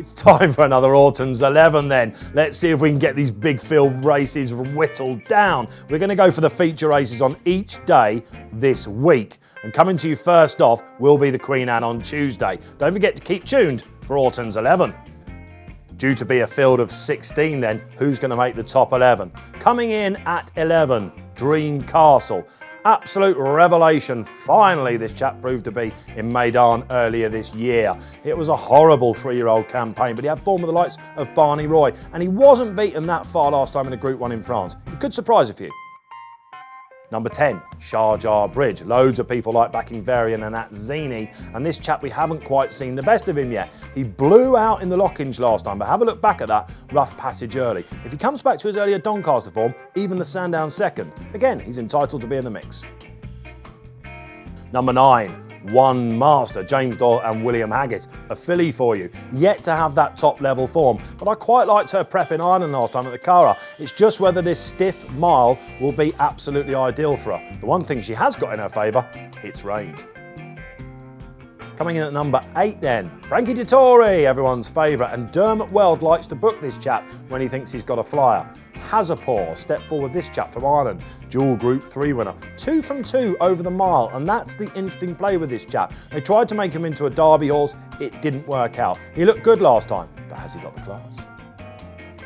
It's time for another Orton's 11 then. Let's see if we can get these big field races whittled down. We're going to go for the feature races on each day this week. And coming to you first off will be the Queen Anne on Tuesday. Don't forget to keep tuned for Orton's 11. Due to be a field of 16 then, who's going to make the top 11? Coming in at 11, Dream Castle. Absolute revelation. Finally, this chap proved to be in Maidan earlier this year. It was a horrible 3-year-old campaign, but he had form with the likes of Barney, and he wasn't beaten that far last time in a Group 1 in France. He could surprise a few. Number 10, SHARJA Bridge. Loads of people like backing Varian and Atzini, and this chap, we haven't quite seen the best of him yet. He blew out in the Lockings last time, but have a look back at that rough passage early. If he comes back to his earlier Doncaster form, even the Sandown second, again, he's entitled to be in the mix. Number 9, One Master, James Doyle and William Haggis, a filly for you. Yet to have that top level form, but I quite liked her prep in Ireland last time at the Cara. It's just whether this stiff mile will be absolutely ideal for her. The one thing she has got in her favour, it's rained. Coming in at number 8 then, Frankie Dettori, everyone's favourite, and Dermot Weld likes to book this chap when he thinks he's got a flyer. HAZAPOUR, step forward this chap from Ireland, dual Group 3 winner. 2 from 2 over the mile, and that's the interesting play with this chap. They tried to make him into a Derby horse, it didn't work out. He looked good last time, but has he got the class?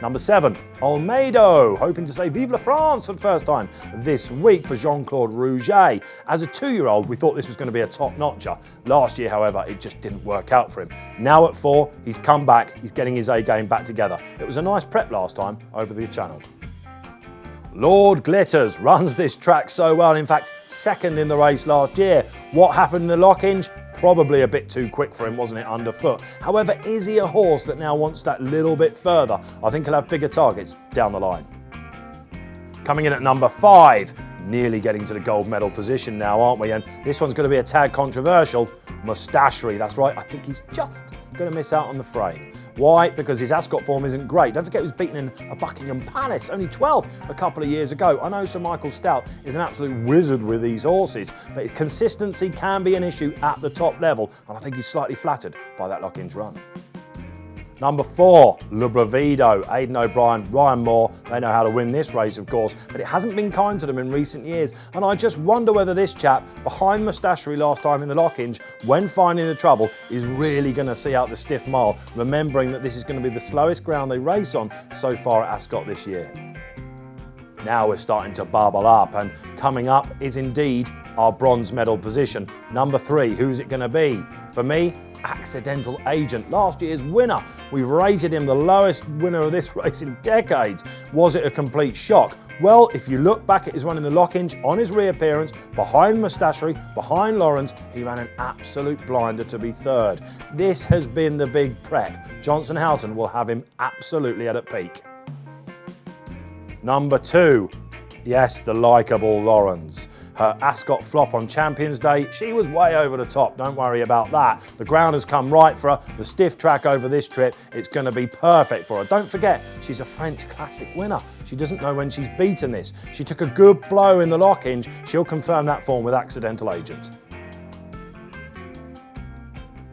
Number 7, OLMEDO, hoping to say Vive la France for the first time this week for Jean-Claude Rouget. As a 2-year-old, we thought this was going to be a top-notcher. Last year, however, it just didn't work out for him. Now at 4, he's come back, he's getting his A-game back together. It was a nice prep last time over the channel. Lord Glitters runs this track so well, in fact, second in the race last year. What happened in the Lockings? Probably a bit too quick for him, wasn't it, underfoot? However, is he a horse that now wants that little bit further? I think he'll have bigger targets down the line. Coming in at number 5, nearly getting to the gold medal position now, aren't we? And this one's going to be a tad controversial. MUSTASHRY, that's right, I think he's just going to miss out on the frame. Why? Because his Ascot form isn't great. Don't forget he was beaten in a Buckingham Palace, only 12th a couple of years ago. I know Sir Michael Stout is an absolute wizard with these horses, but his consistency can be an issue at the top level, and I think he's slightly flattered by that Lockings run. Number 4, BRIVIDO, Aidan O'Brien, Ryan Moore, they know how to win this race of course, but it hasn't been kind to them in recent years, and I just wonder whether this chap, behind MUSTASHRY last time in the Lockings, when finding the trouble, is really going to see out the stiff mile, remembering that this is going to be the slowest ground they race on so far at Ascot this year. Now we're starting to bubble up, and coming up is indeed our bronze medal position. Number 3, who's it going to be? For me, Accidental Agent, last year's winner. We've rated him the lowest winner of this race in decades. Was it a complete shock? Well, if you look back at his run in the Lockings, on his reappearance, behind MUSTASHRY, behind Lawrence, he ran an absolute blinder to be 3rd. This has been the big prep. Johnson Houghton will have him absolutely at a peak. Number 2, yes, the likeable Lawrence. Her Ascot flop on Champions Day, she was way over the top, don't worry about that. The ground has come right for her, the stiff track over this trip, it's going to be perfect for her. Don't forget, she's a French Classic winner. She doesn't know when she's beaten this. She took a good blow in the Lockings, she'll confirm that form with Accidental Agent.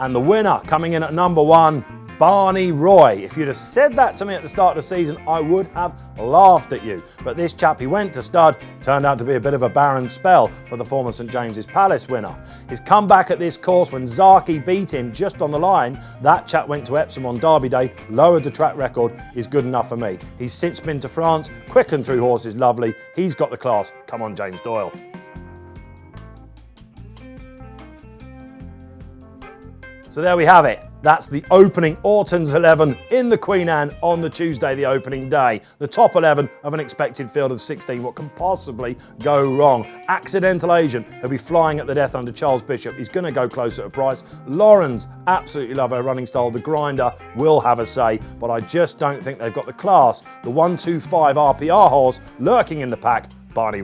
And the winner, coming in at number 1, Barney. If you'd have said that to me at the start of the season, I would have laughed at you. But this chap, he went to stud, turned out to be a bit of a barren spell for the former St James's Palace winner. His comeback at this course when Zaki beat him just on the line, that chap went to Epsom on Derby Day, lowered the track record, is good enough for me. He's since been to France, quickened through horses lovely, he's got the class. Come on, James Doyle. So there we have it. That's the opening Orton's 11 in the Queen Anne on the Tuesday, the opening day. The top 11 of an expected field of 16. What can possibly go wrong? Accidental Agent, he'll be flying at the death under Charles Bishop. He's going to go closer to price. Lawrence, absolutely love her running style. The Grinder will have a say, but I just don't think they've got the class. The 125 RPR horse lurking in the pack, Barney.